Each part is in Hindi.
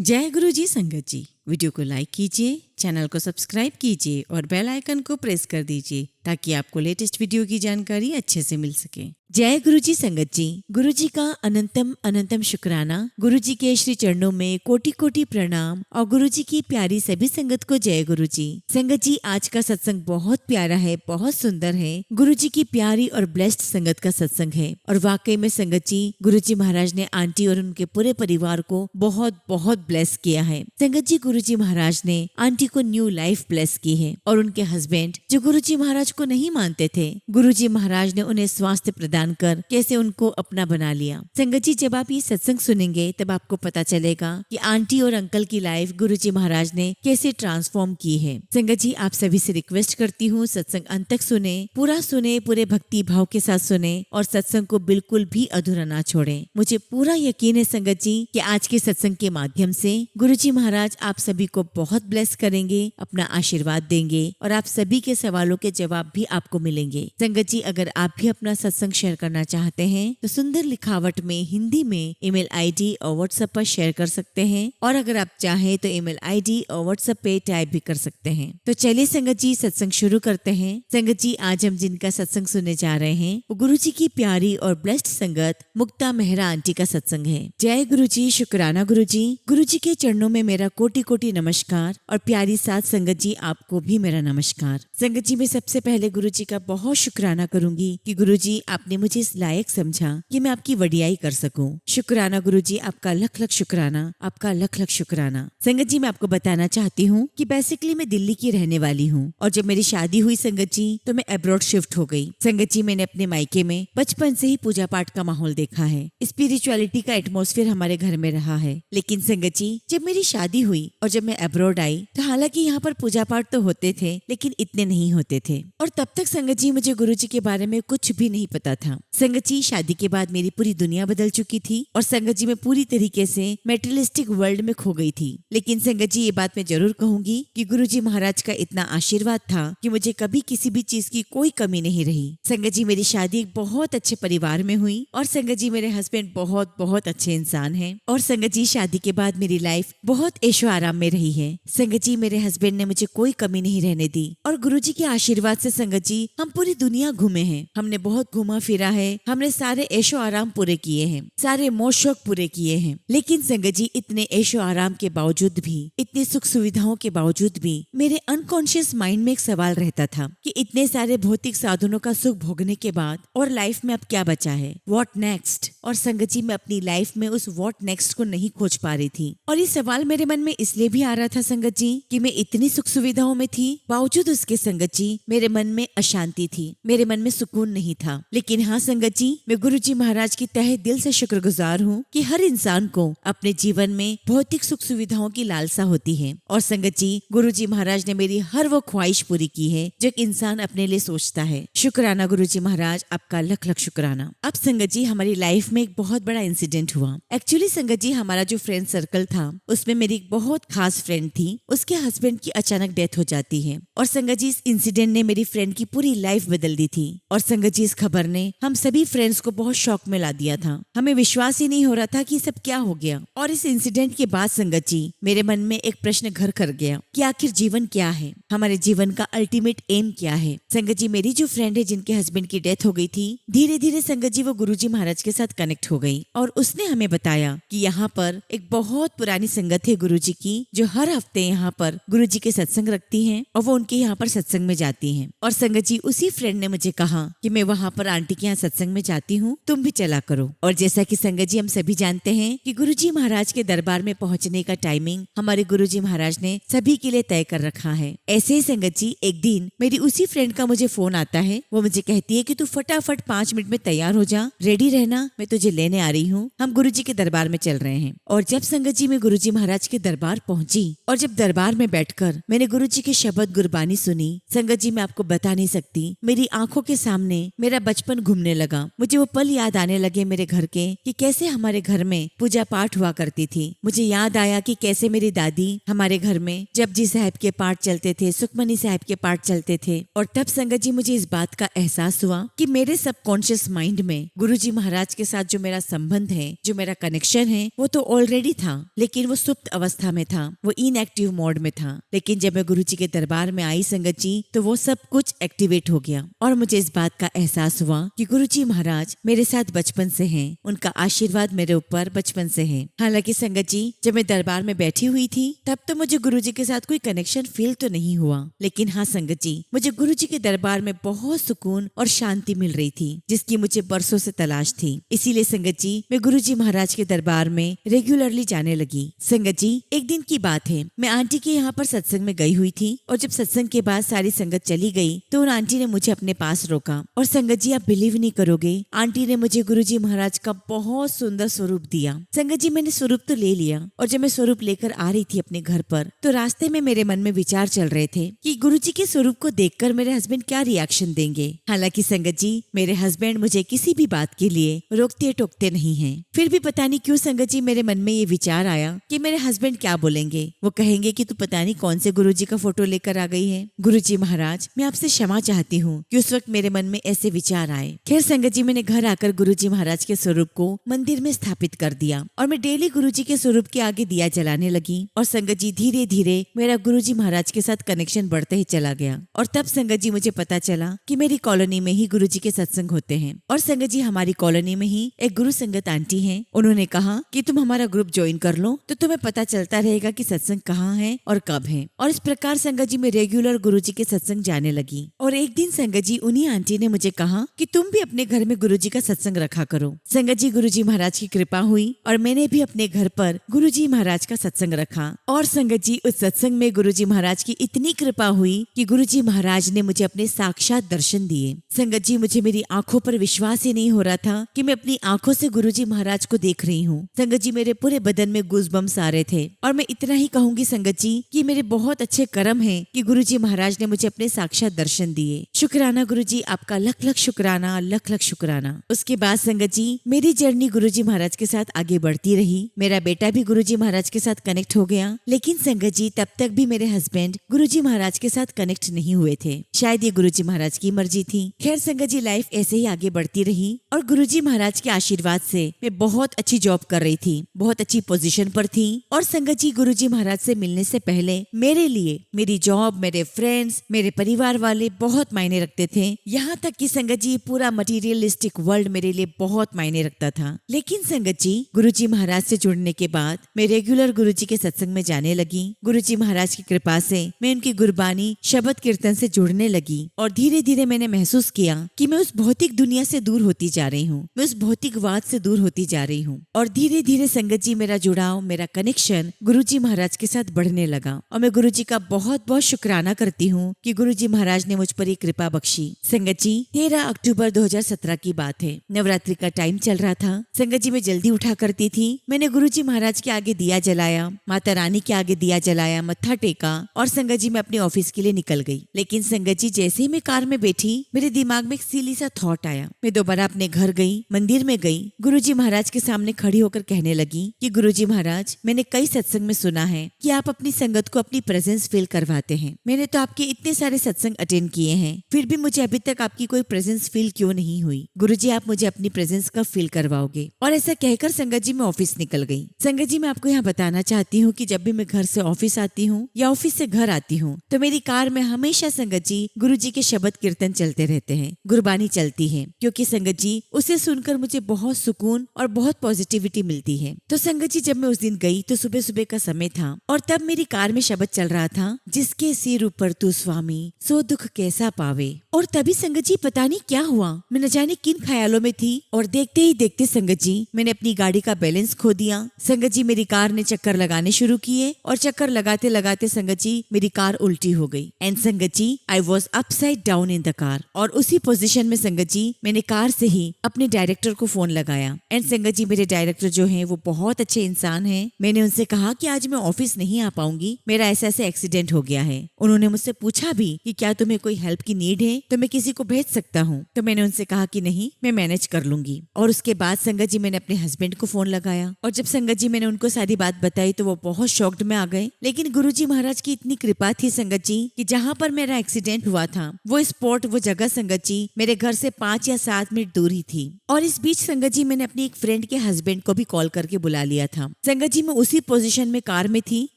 जय गुरु जी संगत जी। वीडियो को लाइक कीजिए, चैनल को सब्सक्राइब कीजिए और बेल आइकन को प्रेस कर दीजिए ताकि आपको लेटेस्ट वीडियो की जानकारी अच्छे से मिल सके। जय गुरु जी संगत जी। गुरु जी का अनंतम अनंतम शुक्राना। गुरु जी के श्री चरणों में कोटि कोटि प्रणाम और गुरु जी की प्यारी सभी संगत को जय गुरु जी। संगत जी, आज का सत्संग बहुत प्यारा है, बहुत सुंदर है। गुरु जी की प्यारी और ब्लेस्ड संगत का सत्संग है और वाकई में संगत जी, गुरु जी महाराज ने आंटी और उनके पूरे परिवार को बहुत बहुत ब्लेस किया है। संगत जी, गुरु जी महाराज ने आंटी को न्यू लाइफ ब्लेस की है और उनके हस्बैंड जो गुरु जी महाराज को नहीं मानते थे, गुरु जी महाराज ने उन्हें स्वास्थ्य प्रदान कर कैसे उनको अपना बना लिया। संगत जी, जब आप ये सत्संग सुनेंगे तब आपको पता चलेगा कि आंटी और अंकल की लाइफ गुरु जी महाराज ने कैसे ट्रांसफॉर्म की है। संगत जी, आप सभी से रिक्वेस्ट करती हूँ, सत्संग अंत तक सुने, पूरे भक्ति भाव के साथ सुने और सत्संग को बिल्कुल भी अधूरा ना छोड़े। मुझे पूरा यकीन है संगत जी कि आज के सत्संग के माध्यम से गुरु जी महाराज आप सभी को बहुत ब्लेस करेंगे, अपना आशीर्वाद देंगे और आप सभी के सवालों के जवाब भी आपको मिलेंगे। संगत जी, अगर आप भी अपना सत्संग शेयर करना चाहते हैं तो सुंदर लिखावट में हिंदी में ईमेल आईडी और व्हाट्सएप पर शेयर कर सकते हैं और अगर आप चाहें तो ईमेल आईडी और व्हाट्सएप पे टाइप भी कर सकते हैं। तो चलिए संगत जी, सत्संग शुरू करते हैं। संगत जी, आज हम जिनका सत्संग सुनने जा रहे हैं वो गुरु जी की प्यारी और ब्लेस्ड संगत मुक्ता मेहरा आंटी का सत्संग है। जय गुरु जी, शुक्राना गुरु जी। गुरु जी के चरणों में मेरा कोटि कोटि नमस्कार और प्यारी साथ संगत जी आपको भी मेरा नमस्कार। संगत जी, मैं सबसे पहले गुरु जी का बहुत शुक्राना करूंगी कि गुरु जी आपने मुझे इस लायक समझा कि मैं आपकी वडियाई कर सकूं। शुक्राना गुरु जी, आपका लख लख शुक्राना, आपका लख लख शुक्राना। संगत जी, मैं आपको बताना चाहती हूँ कि बेसिकली मैं दिल्ली की रहने वाली हूँ और जब मेरी शादी हुई संगत जी तो मैं अब्रॉड शिफ्ट हो गई। संगत जी, मैंने अपने मायके में बचपन से ही पूजा पाठ का माहौल देखा है, स्पिरिचुअलिटी का एटमॉस्फेयर हमारे घर में रहा है। लेकिन संगत जी, जब मेरी शादी हुई और जब मैं अब्रॉड आई तो हालांकि यहाँ पर पूजा पाठ तो होते थे लेकिन इतने नहीं होते थे और तब तक संगत जी मुझे गुरु जी के बारे में कुछ भी नहीं पता था। संगत जी, शादी के बाद मेरी पूरी दुनिया बदल चुकी थी और संगत जी मैं पूरी तरीके से मेटेरियलिस्टिक वर्ल्ड में खो गई थी। लेकिन संगत जी, ये बात मैं जरूर कहूंगी कि गुरु जी महाराज का इतना आशीर्वाद था कि मुझे कभी किसी भी चीज की कोई कमी नहीं रही। संगत जी, मेरी शादी एक बहुत अच्छे परिवार में हुई और संगत जी मेरे हस्बैंड बहुत बहुत अच्छे इंसान हैं और संगत जी शादी के बाद मेरी लाइफ बहुत ऐशो आराम में रही है। संगत जी, मेरे हस्बैंड ने मुझे कोई कमी नहीं रहने दी और गुरु जी के आशीर्वाद से संगत जी हम पूरी दुनिया घूमे हैं, हमने बहुत घूमा फिरा है, हमने सारे ऐशो आराम पूरे किए हैं, सारे मौज शौक पूरे किए हैं। लेकिन संगत जी, इतने ऐशो आराम के बावजूद भी, इतनी सुख सुविधाओं के बावजूद भी मेरे अनकॉन्शियस माइंड में एक सवाल रहता था कि इतने सारे भौतिक साधनों का सुख भोगने के बाद और लाइफ में अब क्या बचा है, व्हाट नेक्स्ट। और संगत जी, मैं अपनी लाइफ में उस व्हाट नेक्स्ट को नहीं खोज पा रही थी और ये सवाल मेरे मन में इसलिए भी आ रहा था संगत जी कि मैं इतनी सुख सुविधाओं में थी, बावजूद उसके संगत जी मेरे मन में अशांति थी, मेरे मन में सुकून नहीं था। लेकिन हाँ संगत जी, मैं गुरु जी महाराज की तहे दिल से शुक्रगुजार हूँ कि हर इंसान को अपने जीवन में भौतिक सुख सुविधाओं की लालसा होती है और संगत जी गुरु जी महाराज ने मेरी हर वो ख्वाहिश पूरी की है जो एक इंसान अपने लिए सोचता है। शुक्राना गुरु जी महाराज, आपका लख लख शुक्राना। अब संगत जी, हमारी लाइफ में एक बहुत बड़ा इंसिडेंट हुआ। एक्चुअली संगत जी, हमारा जो फ्रेंड सर्कल था उसमें मेरी एक बहुत खास फ्रेंड थी, उसके हस्बैंड की अचानक डेथ हो जाती है और संगत जी इस इंसिडेंट ने मेरी फ्रेंड की पूरी लाइफ बदल दी थी और संगत जी इस खबर ने हम सभी फ्रेंड्स को बहुत शॉक में ला दिया था। हमें विश्वास ही नहीं हो रहा था कि सब क्या हो गया और इस इंसिडेंट के बाद संगत जी मेरे मन में एक प्रश्न घर कर गया कि आखिर जीवन क्या है, हमारे जीवन का अल्टीमेट एम क्या है। संगत जी, मेरी जो फ्रेंड है जिनके हस्बैंड की डेथ हो गई थी, धीरे धीरे संगत जी वो गुरु जी महाराज के साथ कनेक्ट हो गई और उसने हमें बताया कि यहाँ पर एक बहुत पुरानी संगत है गुरु जी की जो हर हफ्ते यहाँ पर गुरु जी के सत्संग रखती है और वो उनके यहाँ पर सत्संग में जाती है। और संगत जी, उसी फ्रेंड ने मुझे कहा कि मैं वहाँ पर आंटी के यहाँ सत्संग में जाती हूँ, तुम भी चला करो। और जैसा कि संगत जी हम सभी जानते हैं कि गुरु जी महाराज के दरबार में पहुँचने का टाइमिंग हमारे गुरु जी महाराज ने सभी के लिए तय कर रखा है। ऐसे ही संगत जी एक दिन मेरी उसी फ्रेंड का मुझे फोन आता है, वो मुझे कहती है कि तू फटाफट 5 मिनट में तैयार हो जा, रेडी रहना, मैं तुझे लेने आ रही हूँ, हम गुरु जी के दरबार में चल रहे हैं। और जब संगत जी मैं गुरु जी महाराज के दरबार पहुंची और जब दरबार में बैठकर मैंने गुरुजी के शब्द गुरबानी सुनी। संगत जी, मैं आपको बता नहीं सकती, मेरी आंखों के सामने मेरा बचपन घूमने लगा। मुझे वो पल याद आने लगे मेरे घर के, कि कैसे हमारे घर में पूजा पाठ हुआ करती थी। मुझे याद आया कि कैसे मेरी दादी हमारे घर में जपजी साहब के पाठ चलते थे, सुखमनी साहब के पाठ चलते थे। और तब संगत जी मुझे इस बात का एहसास हुआ कि मेरे सबकॉन्शियस माइंड में गुरुजी महाराज के साथ जो मेरा संबंध है, जो मेरा कनेक्शन है, वो तो ऑलरेडी था, लेकिन वो सुप्त अवस्था में था, वो इनएक्टिव मोड में था। लेकिन जब मैं गुरुजी के दरबार में आई संगत जी, तो वो सब कुछ एक्टिवेट हो गया और मुझे इस बात का एहसास हुआ कि गुरुजी महाराज मेरे साथ बचपन से हैं, उनका आशीर्वाद मेरे ऊपर बचपन से है। हालांकि संगत जी, जब मैं दरबार में बैठी हुई थी तब तो मुझे गुरुजी के साथ कोई कनेक्शन फील तो नहीं हुआ, लेकिन हाँ संगत जी, मुझे गुरुजी के दरबार में बहुत सुकून और शांति मिल रही थी, जिसकी मुझे बरसों से तलाश थी। इसीलिए संगत जी, मैं गुरुजी महाराज के दरबार में रेगुलरली जाने लगी। संगत जी, एक दिन की बात है, मैं आंटी के यहाँ पर सत्संग में गई हुई थी और जब सत्संग के बाद सारी संगत चली गई तो उन आंटी ने मुझे अपने पास रोका। और संगत जी, आप बिलीव नहीं करोगे, आंटी ने मुझे गुरुजी महाराज का बहुत सुंदर स्वरूप दिया। संगत जी, मैंने स्वरूप तो ले लिया और जब मैं स्वरूप लेकर आ रही थी अपने घर पर, तो रास्ते में मेरे मन में विचार चल रहे थे कि गुरुजी के स्वरूप को देखकर मेरे हस्बैंड क्या रिएक्शन देंगे। हालांकि संगत जी, मेरे हस्बैंड मुझे किसी भी बात के लिए रोकते टोकते नहीं हैं। फिर भी पता नहीं क्यों संगत जी, मेरे मन में ये विचार आया कि मेरे हस्बैंड क्या बोलेंगे। वो कहेंगे कि तू पता नहीं कौन से गुरुजी का फोटो लेकर आ गई है। गुरुजी महाराज, मैं आपसे क्षमा चाहती हूँ कि उस वक्त मेरे मन में ऐसे विचार आए। खैर संगत जी, मैंने घर आकर गुरुजी महाराज के स्वरूप को मंदिर में स्थापित कर दिया और मैं डेली गुरुजी के स्वरूप के आगे दिया जलाने लगी। और संगत जी, धीरे धीरे मेरा गुरुजी महाराज के साथ कनेक्शन बढ़ते ही चला गया। और तब संगत जी, मुझे पता चला कि मेरी कॉलोनी में ही गुरुजी के सत्संग होते हैं। और संगत जी, हमारी कॉलोनी में ही एक गुरु संगत आंटी है, उन्होंने कहा कि तुम हमारा ग्रुप ज्वाइन कर लो, तो तुम्हें पता चलता रहेगा कि सत्संग कहाँ है और कब है। और इस प्रकार संगत जी, मैं रेगुलर गुरुजी के सत्संग जाने लगी। और एक दिन संगत जी, उन्हीं आंटी ने मुझे कहा कि तुम भी अपने घर में गुरुजी का सत्संग रखा करो। संगत जी, गुरुजी महाराज की कृपा हुई और मैंने भी अपने घर पर गुरुजी महाराज का सत्संग रखा। और संगत जी, उस सत्संग में गुरुजी महाराज की इतनी कृपा हुई कि गुरुजी महाराज ने मुझे अपने साक्षात दर्शन दिए। संगत जी, मुझे मेरी आंखों पर विश्वास ही नहीं हो रहा था कि मैं अपनी आंखों से गुरुजी महाराज को देख रही हूँ। संगत जी, मेरे पूरे बदन में गूज़बम्स आ रहे थे। और मैं इतना ही कहूंगी संगत जी कि मेरे बहुत अच्छे कर्म हैं कि गुरुजी महाराज ने मुझे अपने साक्षात दर्शन दिए। शुक्राना गुरुजी, आपका लख लख शुक्राना, लख लख शुक्राना। उसके बाद संगत जी, मेरी जर्नी गुरुजी महाराज के साथ आगे बढ़ती रही। मेरा बेटा भी गुरुजी महाराज के साथ कनेक्ट हो गया। लेकिन संगत जी, तब तक भी मेरे हस्बैंड गुरुजी महाराज के साथ कनेक्ट नहीं हुए थे। शायद ये गुरुजी महाराज की मर्जी थी। खैर संगत जी, लाइफ ऐसे ही आगे बढ़ती रही और गुरुजी महाराज के आशीर्वाद से मैं बहुत अच्छी जॉब कर रही थी, बहुत अच्छी पोजीशन पर थी। और संगत जी, गुरुजी महाराज से मिलने से पहले मेरे लिए मेरी जॉब, मेरे फ्रेंड्स, मेरे परिवार वाले बहुत मायने रखते थे। यहाँ तक कि संगत जी, पूरा मटेरियलिस्टिक वर्ल्ड मेरे लिए बहुत मायने रखता था। लेकिन संगत जी, गुरुजी महाराज से जुड़ने के बाद मैं रेगुलर गुरुजी के सत्संग में जाने लगी। गुरुजी महाराज की कृपा से मैं उनकी गुरबानी, शब्द कीर्तन से जुड़ने लगी और धीरे धीरे मैंने महसूस किया कि मैं उस भौतिक दुनिया से दूर होती जा रही हूँ, मैं उस भौतिकवाद से दूर होती जा रही हूँ। और धीरे धीरे संगत जी, मेरा जुड़ाव, मेरा कनेक्शन गुरुजी महाराज के साथ बढ़ने लगा। और मैं गुरुजी का बहुत बहुत शुक्राना करती हूँ कि गुरुजी महाराज ने मुझ पर ये कृपा बख्शी। संगत जी, 13 अक्टूबर 2017 की बात है, नवरात्रि का टाइम चल रहा था। संगत जी, मैं जल्दी उठा करती थी। मैंने गुरुजी महाराज के आगे दिया जलाया, माता रानी के आगे दिया जलाया, मत्था टेका और संगत जी, मैं अपने ऑफिस के लिए निकल गई। लेकिन संगत जी, जैसे ही मैं कार में बैठी, मेरे दिमाग में एक सिली सा थॉट आया। मैं दोबारा अपने घर गई, मंदिर में गई, गुरुजी महाराज के सामने खड़ी होकर कहने लगी कि गुरुजी महाराज, मैंने कई सत्संग में सुना है कि आप अपनी संगत को अपनी प्रेजेंस फील करवाते हैं। मैंने तो आपके इतने सारे सत्संग अटेंड किए हैं, फिर भी मुझे अभी तक आपकी कोई प्रेजेंस फील क्यों नहीं हुई। गुरुजी, आप मुझे अपनी प्रेजेंस कब फील करवाओगे। और ऐसा कहकर संगत जी, मैं ऑफिस निकल गई। संगत जी, मैं आपको यहाँ बताना चाहती हूँ कि जब भी मैं घर से ऑफिस आती हूँ या ऑफिस से घर आती हूँ, तो मेरी कार में हमेशा संगत जी, गुरुजी के शब्द कीर्तन चलते रहते हैं, गुरबानी चलती है, क्योंकि संगत जी, उसे सुनकर मुझे बहुत सुकून और बहुत पॉजिटिविटी मिलती है। तो संगत जी, जब मैं उस दिन गई तो सुबह सुबह का समय था और तब मेरी कार में शब्द चल रहा था, जिसके सिर ऊपर तू स्वामी, सो दुख कैसा पावे। और तभी संगत जी, पता नहीं क्या हुआ, मैं न जाने किन ख्यालों में थी और देखते ही देखते संगत जी, मैंने अपनी गाड़ी का बैलेंस खो दिया। संगत जी, मेरी कार ने चक्कर लगाने शुरू किए और चक्कर लगाते लगाते संगत जी, मेरी कार उल्टी हो गई। And Sangat ji, I was upside down in the car. और उसी पोजीशन में संगत जी, मैंने कार से ही अपने डायरेक्टर को फोन लगाया। एंड संगत जी, मेरे डायरेक्टर जो हैं वो बहुत अच्छे इंसान हैं। मैंने उनसे कहा कि आज मैं ऑफिस नहीं आ पाऊंगी, कि मेरा ऐसा ऐसे एक्सीडेंट हो गया है। उन्होंने मुझसे पूछा भी कि क्या तुम्हें कोई हेल्प की नीड है तो मैं किसी को भेज सकता हूँ। तो मैंने उनसे कहा कि नहीं, मैं मैनेज कर लूंगी। और उसके बाद संगत जी मैंने अपने हस्बैंड को फोन लगाया और जब संगत जी मैंने उनको सारी बात बताई तो वो बहुत शॉक्ड में आ गए। लेकिन गुरुजी महाराज की इतनी कृपा थी संगत जी कि जहाँ पर मेरा एक्सीडेंट हुआ था वो स्पॉट, वो जगह संगत जी मेरे घर से 5 या 7 मिनट दूर ही थी। और इस बीच संगत जी मैंने अपनी एक फ्रेंड के हस्बैंड को भी कॉल करके बुला लिया था। संगत जी मैं उसी पोजीशन में कार में थी,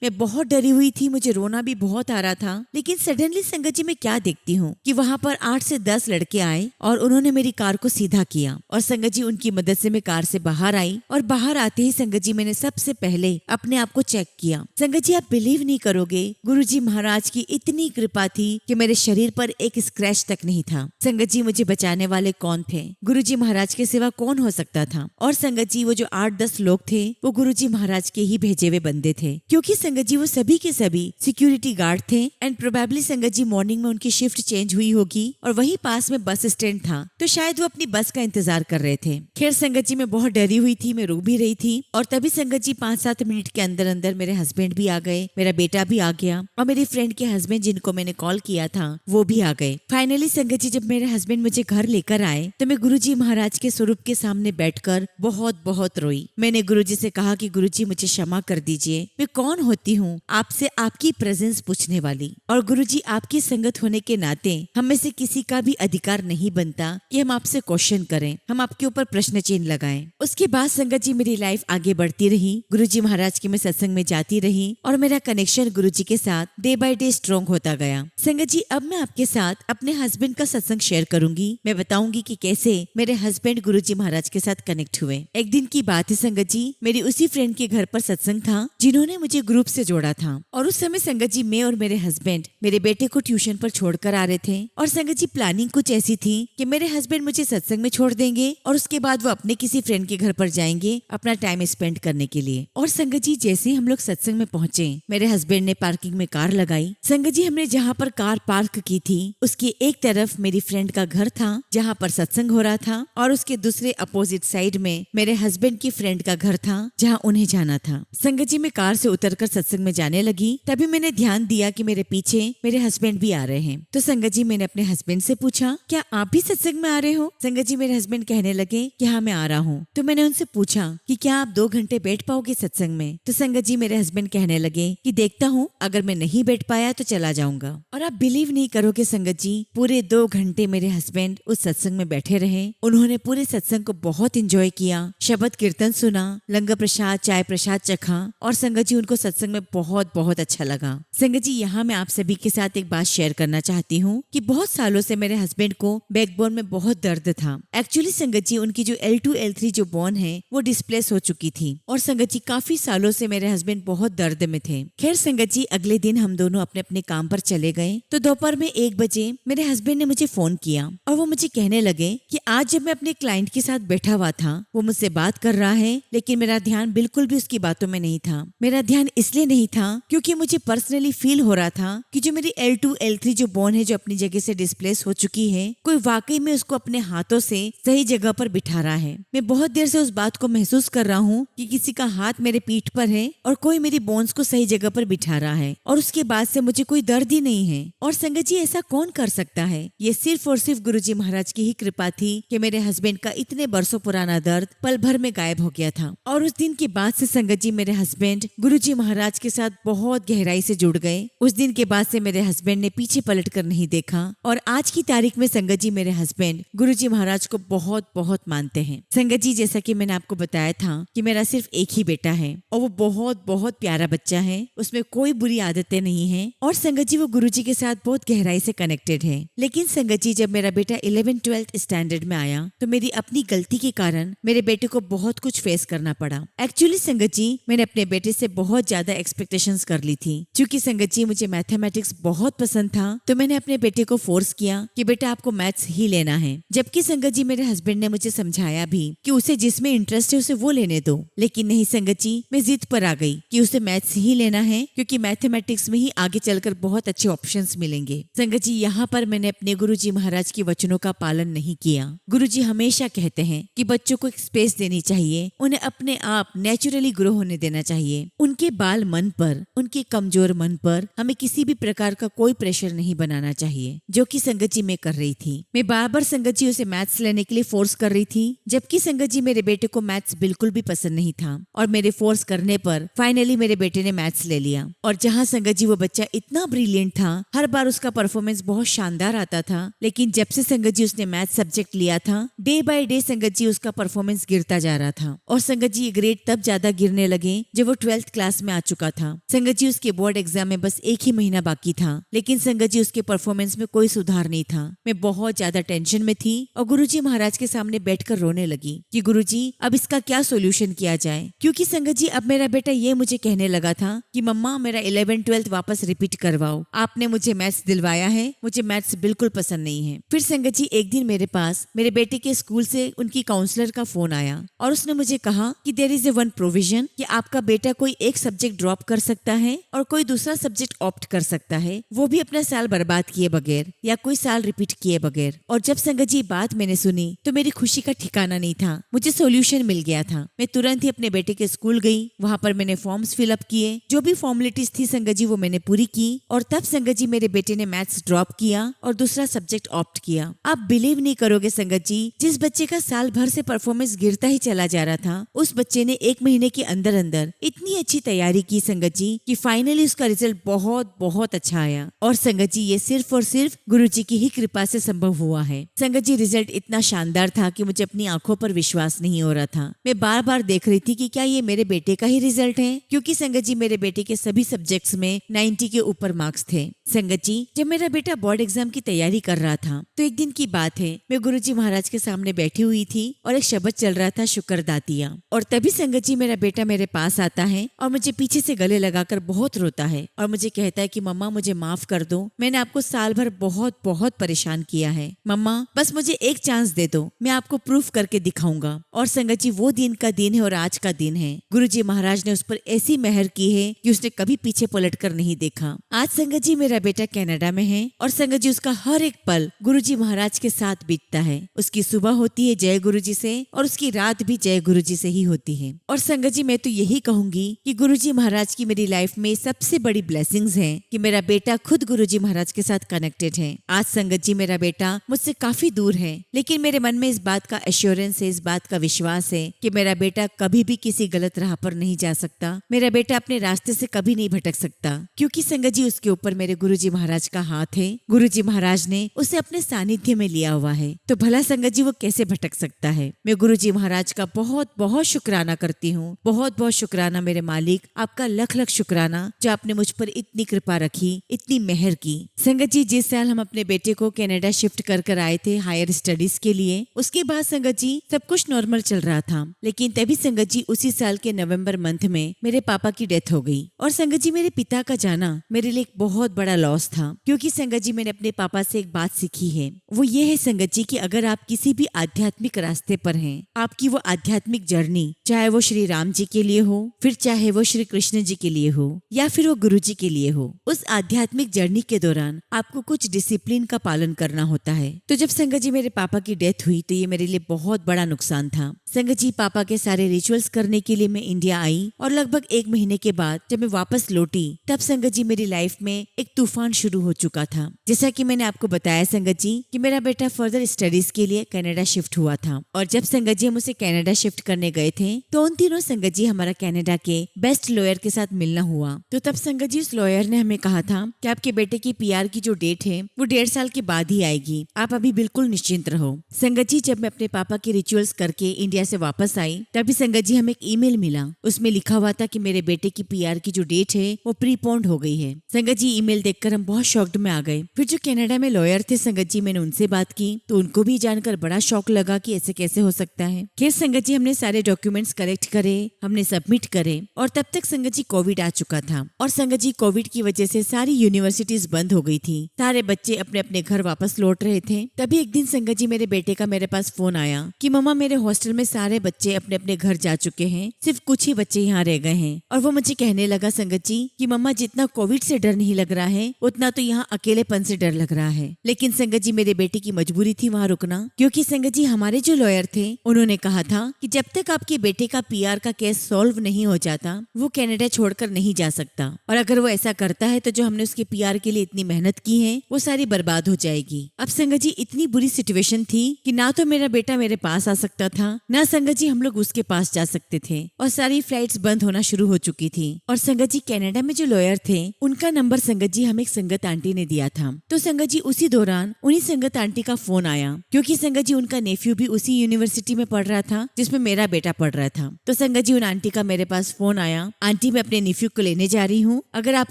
मैं बहुत डरी हुई थी, मुझे रोना भी बहुत आ रहा था। लेकिन सडनली संगत जी मैं क्या देखती हूँ कि वहाँ पर 8 से 10 लड़के आए और उन्होंने मेरी कार को सीधा किया और संगत जी उनकी मदद से मैं कार से बाहर आई। और बाहर आते ही संगत जी मैंने सबसे पहले अपने आप को चेक किया। संगत जी आप बिलीव नहीं करोगे, गुरुजी महाराज की इतनी कृपा थी कि मेरे शरीर पर एक स्क्रैच तक नहीं था। संगत जी मुझे बचाने वाले कौन थे? गुरुजी महाराज के सिवा कौन हो सकता था? और संगत जी वो जो 8-10 लोग थे वो गुरुजी महाराज के ही भेजे हुए बंदे थे, क्योंकि संगत जी वो सभी के सभी सिक्योरिटी गार्ड थे एंड प्रोबेबली संगत जी मॉर्निंग में उनकी शिफ्ट चेंज हुई होगी और वही पास में बस स्टैंड था तो शायद वो अपनी बस का इंतजार कर रहे थे। खैर संगत जी मैं बहुत डरी हुई थी, मैं रो भी रही थी और तभी संगत जी 5-7 मिनट के अंदर अंदर मेरे हस्बैंड भी आ गए, मेरा बेटा भी आ गया और मेरी फ्रेंड के हस्बैंड जिनको मैंने कॉल किया था वो भी आ गए। फाइनली संगत जी जब मेरे हस्बैंड मुझे घर लेकर आए तो मैं गुरुजी महाराज के स्वरूप के सामने बैठकर बहुत बहुत रोई। मैंने गुरुजी से कहा कि गुरुजी मुझे क्षमा कर दीजिए, मैं कौन होती हूँ आपसे आपकी प्रेजेंस पूछने वाली, और गुरुजी आपकी संगत होने के नाते हम में से किसी का भी अधिकार नहीं बनता कि हम आपसे क्वेश्चन करें, हम आपके ऊपर प्रश्न चिन्ह लगाएं। उसके बाद संगत जी मेरी लाइफ आगे बढ़ती रही, गुरुजी महाराज के मैं सत्संग में जाती रही और मेरा कनेक्शन गुरुजी के साथ डे बाय डे स्ट्रॉन्ग होता गया। संगत जी अब मैं आपके साथ अपने हस्बैंड का सत्संग शेयर करूंगी। मैं बताऊंगी कि कैसे मेरे हस्बैंड गुरुजी महाराज के साथ कनेक्ट हुए। एक दिन की बात है संगत जी, मेरी उसी फ्रेंड के घर पर सत्संग था जिन्होंने मुझे ग्रुप से जोड़ा था और उस समय संगत जी मैं और मेरे हस्बैंड मेरे बेटे को ट्यूशन पर छोड़कर आ रहे थे और संगत जी प्लानिंग कुछ ऐसी थी कि मेरे हस्बैंड मुझे सत्संग में छोड़ देंगे और उसके बाद वो अपने किसी फ्रेंड के घर पर जाएंगे अपना टाइम स्पेंड करने के लिए। और संगत जी जैसे ही हम लोग सत्संग में पहुंचे मेरे हस्बैंड ने पार्किंग में कार लगाई। संगत जी हमने जहाँ पर कार पार्क की थी उसकी एक तरफ मेरी फ्रेंड का घर था जहाँ पर सत्संग हो रहा था और उसके दूसरे अपोजिट साइड में मेरे हस्बैंड की फ्रेंड का घर था जहाँ उन्हें जाना था। संगत जी मैं कार से उतरकर सत्संग में जाने लगी, तभी मैंने ध्यान दिया कि मेरे पीछे मेरे हस्बैंड भी आ रहे हैं। तो संगत जी मैंने अपने हस्बैंड से पूछा क्या आप भी सत्संग में आ रहे हो? संगत जी मेरे हस्बैंड कहने लगे कि हाँ मैं आ रहा हूँ। तो मैंने उनसे पूछा कि क्या आप 2 घंटे बैठ पाओगे सत्संग में? तो संगत जी मेरे हस्बैंड कहने लगे कि देखता हूँ, अगर मैं नहीं बैठ पाया तो चला जाऊंगा। और आप बिलीव नहीं करोगे संगत जी, पूरे 2 घंटे मेरे हस्बैंड उस सत्संग में बैठे रहे। उन्होंने पूरे सत्संग को बहुत इंजॉय किया, शब्द कीर्तन सुना, लंगर प्रसाद चाय प्रसाद चखा और संगत जी उनको सत्संग में बहुत बहुत अच्छा लगा। संगत जी यहाँ मैं आप सभी के साथ एक बात शेयर करना चाहती हूँ कि बहुत सालों से मेरे हस्बैंड को बैकबोन में बहुत दर्द था। एक्चुअली संगत जी उनकी जो L2 L3 जो बोन है वो डिस्प्लेस हो चुकी थी और संगत जी काफी सालों से मेरे हस्बैंड बहुत दर्द में थे। खैर संगत जी अगले दिन हम दोनों अपने अपने काम पर चले गए तो दोपहर में 1 बजे मेरे हस्बैंड ने मुझे फोन किया और वो मुझे कहने लगे कि आज जब मैं अपने क्लाइंट के साथ बैठा हुआ था वो मुझसे बात कर रहा है लेकिन मेरा ध्यान बिल्कुल भी उसकी बातों में नहीं था। मेरा ध्यान इसलिए नहीं था क्योंकि मुझे पर्सनली फील हो रहा था कि जो मेरी L2 L3 जो बोन है जो अपनी जगह से डिस्प्लेस हो चुकी है, कोई वाकई में उसको अपने हाथों से सही जगह पर बिठा रहा है। मैं बहुत देर से उस बात को महसूस कर रहा हूँ कि किसी का हाथ मेरे पीठ पर है और कोई मेरी बोन्स को सही जगह पर बिठा रहा है और उसके बाद से मुझे कोई दर्द ही नहीं है। और संगत जी ऐसा कौन कर सकता है? ये सिर्फ और सिर्फ गुरुजी महाराज की ही कृपा थी कि मेरे हस्बैंड का इतने बरसों पुराना दर्द पल भर में गायब हो गया था। और उस दिन के बाद से संगत जी मेरे हस्बैंड गुरुजी महाराज के साथ बहुत गहराई से जुड़ गए। उस दिन के बाद से मेरे हस्बैंड ने पीछे पलट कर नहीं देखा और आज की तारीख में संगत जी मेरे हस्बैंड गुरुजी महाराज को बहुत बहुत मानते हैं। संगत जी जैसा कि मैंने आपको बताया था कि मेरा सिर्फ एक ही बेटा है और वो बहुत बहुत प्यारा बच्चा है, उसमें कोई बुरी आदतें नहीं है और संगत जी वो गुरुजी के साथ बहुत गहराई से कनेक्टेड है। लेकिन संगत जी जब मेरा बेटा 11th-12th स्टैंडर्ड में आया तो मेरी अपनी गलती के कारण मेरे बेटे को बहुत कुछ फेस करना पड़ा। एक्चुअली संगत जी मैंने अपने बेटे से बहुत ज्यादा एक्सपेक्टेशंस कर ली थी। क्योंकि संगत जी मुझे मैथमेटिक्स बहुत पसंद था तो मैंने अपने बेटे को फोर्स किया कि बेटा आपको मैथ्स ही लेना है। जबकि संगत जी मेरे हस्बैंड ने मुझे समझाया भी कि उसे जिसमें इंटरेस्ट है उसे वो लेने दो, लेकिन नहीं संगत जी मैं जिद पर आ गई कि उसे मैथ्स ही लेना है क्योंकि मैथमेटिक्स में ही आगे चलकर बहुत अच्छे ऑप्शंस मिलेंगे। संगत जी यहाँ पर मैंने अपने गुरुजी महाराज के वचनों का पालन नहीं किया। गुरुजी हमेशा कहते हैं कि बच्चों को एक स्पेस देनी चाहिए, उन्हें अपने आप नेचुरली ग्रो होने देना चाहिए। उनके बाल मन पर पर, उनके कमजोर मन पर हमें किसी भी प्रकार का कोई प्रेशर नहीं बनाना चाहिए, जो कि संगत जी मैं कर रही थी। मैं बार बार संगत जी उसे मैथ्स लेने के लिए फोर्स कर रही थी, जबकि संगत जी मेरे बेटे को मैथ्स बिल्कुल भी पसंद नहीं था। और मेरे फोर्स करने पर फाइनली मेरे बेटे ने मैथ्स ले लिया। और जहाँ संगत जी वो बच्चा इतना ब्रिलियंट था, हर बार उसका परफॉर्मेंस बहुत शानदार आता था, लेकिन जब से संगत जी उसने मैथ्स सब्जेक्ट लिया था, डे बाय डे संगत जी उसका परफॉर्मेंस गिरता जा रहा था। और संगत जी ये ग्रेड तब ज्यादा गिरने लगे जब वो 12th क्लास में आ चुका था। संगत जी उसके बोर्ड एग्जाम में बस एक ही महीना बाकी था, लेकिन संगत जी उसके परफॉर्मेंस में कोई सुधार नहीं था। मैं बहुत ज्यादा टेंशन में थी और गुरुजी महाराज के सामने बैठकर रोने लगी कि गुरुजी अब इसका क्या सोल्यूशन किया जाए, क्योंकि संगत जी अब मेरा बेटा ये मुझे कहने लगा था कि मम्मा मेरा 11th-12th वापस रिपीट करवाओ, आपने मुझे मैथ्स दिलवाया है, मुझे मैथ्स बिल्कुल पसंद नहीं है। फिर संगत जी एक दिन मेरे पास मेरे बेटे के स्कूल से उनकी काउंसलर का फोन आया और उसने मुझे कहा कि there is a one provision कि आपका बेटा कोई एक सब्जेक्ट ड्रॉप कर सकता है और कोई दूसरा सब्जेक्ट ऑप्ट कर सकता है, वो भी अपना साल बर्बाद किए बगैर या कोई साल रिपीट किए बगैर। और जब संगत जी बात मैंने सुनी तो मेरी खुशी का ठिकाना नहीं था, मुझे सोल्यूशन मिल गया था। मैं तुरंत ही अपने बेटे के स्कूल गई, वहाँ पर मैंने फॉर्म्स फिलअप किए, जो भी फॉर्मेलिटीज थी संगत जी वो मैंने पूरी की। और तब संगत जी मेरे बेटे ने मैथ्स ड्रॉप किया और दूसरा सब्जेक्ट ऑप्ट किया। आप बिलीव नहीं करोगे संगत जी, जिस बच्चे का साल भर से परफॉर्मेंस गिरता ही चला जा रहा था, उस बच्चे ने एक महीने के अंदर अंदर इतनी अच्छी तैयारी की संगत जी कि फाइनली उसका रिजल्ट बहुत बहुत अच्छा आया। और संगत जी ये सिर्फ और सिर्फ गुरुजी की ही कृपा से संभव हुआ है। संगत जी रिजल्ट इतना शानदार था कि मुझे अपनी आंखों पर विश्वास नहीं हो रहा था। मैं बार बार देख रही थी कि क्या ये मेरे बेटे का ही रिजल्ट है, क्योंकि संगत जी मेरे बेटे के सभी सब्जेक्ट्स में 90 के ऊपर मार्क्स थे। संगत जी जब मेरा बेटा बोर्ड एग्जाम की तैयारी कर रहा था तो एक दिन की बात है, मैं गुरुजी महाराज के सामने बैठी हुई थी और एक शब्द चल रहा था शुक्र दातिया। और तभी संगत जी मेरा बेटा मेरे पास आता है और मुझे पीछे से गले लगाकर बहुत रोता है और मुझे कहता है कि मम्मा मुझे माफ कर दो, मैंने आपको साल भर बहुत बहुत परेशान किया है, मम्मा बस मुझे एक चांस दे दो, मैं आपको प्रूफ करके दिखाऊंगा। और संगत जी वो दिन का दिन है और आज का दिन है। गुरुजी महाराज ने उस पर ऐसी मेहर की है कि उसने कभी पीछे पलट कर नहीं देखा। आज संगत जी मेरा बेटा कनाडा में है और संगत जी उसका हर एक पल गुरुजी महाराज के साथ बीतता है। उसकी सुबह होती है जय गुरुजी से और उसकी रात भी जय गुरुजी से ही होती है। और संगत जी मैं तो यही कहूंगी कि गुरुजी महाराज की मेरी लाइफ में सबसे बड़ी ब्लेसिंग्स है कि मेरा बेटा खुद गुरुजी महाराज के साथ कनेक्टेड है। आज संगत जी मेरा बेटा मुझसे काफी दूर है, लेकिन मेरे मन में इस बात का एश्योरेंस है, इस बात का विश्वास है कि मेरा बेटा कभी भी किसी गलत राह पर नहीं जा सकता, मेरा बेटा अपने रास्ते से कभी नहीं भटक सकता, क्योंकि संगत जी उसके ऊपर मेरे गुरुजी महाराज का हाथ है। गुरुजी महाराज ने उसे अपने सानिध्य में लिया हुआ है, तो भला संगत जी वो कैसे भटक सकता है। मैं गुरुजी महाराज का बहुत बहुत शुक्राना करती हूँ, बहुत बहुत शुक्राना मेरे मालिक, आपका लख लख शुक्राना जो आपने मुझ पर इतनी कृपा रखी, इतनी मेहर की। संगत जी जिस साल हम अपने बेटे को कनाडा शिफ्ट कर आए थे हायर स्टडीज के लिए, उसके बाद संगत जी सब कुछ नॉर्मल चल रहा था, लेकिन तभी संगत जी उसी साल के नवंबर मंथ में मेरे पापा की डेथ हो गई। और संगत जी मेरे पिता का जाना मेरे लिए एक बहुत बड़ा लॉस था, क्योंकि संगत जी मैंने अपने पापा से एक बात सीखी है, वो ये है संगत जी कि अगर आप किसी भी आध्यात्मिक रास्ते पर हैं, आपकी वो आध्यात्मिक जर्नी चाहे वो श्री राम जी के लिए हो, फिर चाहे वो श्री कृष्ण जी के लिए हो, या फिर वो गुरु जी के लिए हो, उस आध्यात्मिक जर्नी के दौरान आपको कुछ डिसिप्लिन का पालन करना होता है। तो जब संगत जी मेरे पापा की डेथ हुई तो ये मेरे लिए बहुत बड़ा नुकसान था। संगत जी पापा के सारे रिचुअल्स करने के लिए मैं इंडिया आई और लगभग एक महीने के बाद जब मैं वापस लौटी तब संगत जी मेरी लाइफ में एक तूफान शुरू हो चुका था। जैसा कि मैंने आपको बताया संगत जी कि मेरा बेटा फर्दर स्टडीज के लिए कनाडा शिफ्ट हुआ था, और जब संगत जी हम उसे कनाडा शिफ्ट करने गए थे तो उन तीनों संगत जी हमारा कनाडा के बेस्ट लॉयर के साथ मिलना हुआ। तो तब संगत जी उस लॉयर ने हमें कहा था कि आपके बेटे की पीआर की जो डेट है वो 1.5 साल के बाद ही आएगी, आप अभी बिल्कुल निश्चिंत रहो। संगत जी जब मैं अपने पापा के रिचुअल्स करके इंडिया से वापस आई तभी संगत जी हमें एक ईमेल मिला, उसमें लिखा हुआ था कि मेरे बेटे की पीआर की जो डेट है वो प्रीपोन्ड हो गई है। संगत जी ईमेल देखकर हम बहुत शॉक्ड में आ गए। फिर जो कनाडा में लॉयर थे संगत जी मैंने उनसे बात की तो उनको भी जानकर बड़ा शौक लगा कि ऐसे कैसे हो सकता है। खैर संगत जी हमने सारे डॉक्यूमेंट्स कलेक्ट करे, हमने सबमिट करे और तब तक संगत जी कोविड आ चुका था। और संगत जी कोविड की वजह से सारी यूनिवर्सिटीज बंद हो गई थी, सारे बच्चे अपने अपने घर वापस लौट रहे थे। तभी एक दिन संगत जी मेरे बेटे का मेरे पास फोन आया कि मम्मा मेरे हॉस्टल में सारे बच्चे अपने अपने घर जा चुके हैं, सिर्फ कुछ ही बच्चे यहाँ रह गए हैं। और वो मुझे कहने लगा संगत जी कि मम्मा जितना कोविड से डर नहीं लग रहा है उतना तो यहाँ अकेलेपन से डर लग रहा है। लेकिन संगत जी मेरे बेटे की मजबूरी थी वहाँ रुकना, क्योंकि संगत जी हमारे जो लॉयर थे उन्होंने कहा था कि जब तक आपके बेटे का पीआर का केस सॉल्व नहीं हो जाता वो कनाडा छोड़कर नहीं जा सकता, और अगर वो ऐसा करता है तो जो हमने उसके पीआर के लिए इतनी मेहनत की है वो सारी बर्बाद हो जाएगी। अब संगत जी इतनी बुरी सिचुएशन थी कि ना तो मेरा बेटा मेरे पास आ सकता था, ना संगत जी हम लोग उसके पास जा सकते थे, और सारी फ्लाइट्स बंद होना शुरू हो चुकी थी। और संगत जी कनाडा में जो लॉयर थे उनका नंबर संगत जी हमें एक संगत आंटी ने दिया था। तो संगत जी उसी दौरान उन्हीं संगत आंटी का फोन आया, क्योंकि संगत जी उनका नेफ्यू भी उसी यूनिवर्सिटी में पढ़ रहा था जिसमें मेरा बेटा पढ़ रहा था। तो संगत जी उन आंटी का मेरे पास फोन आया, आंटी मैं अपने नेफ्यू को लेने जा रही हूँ, अगर आप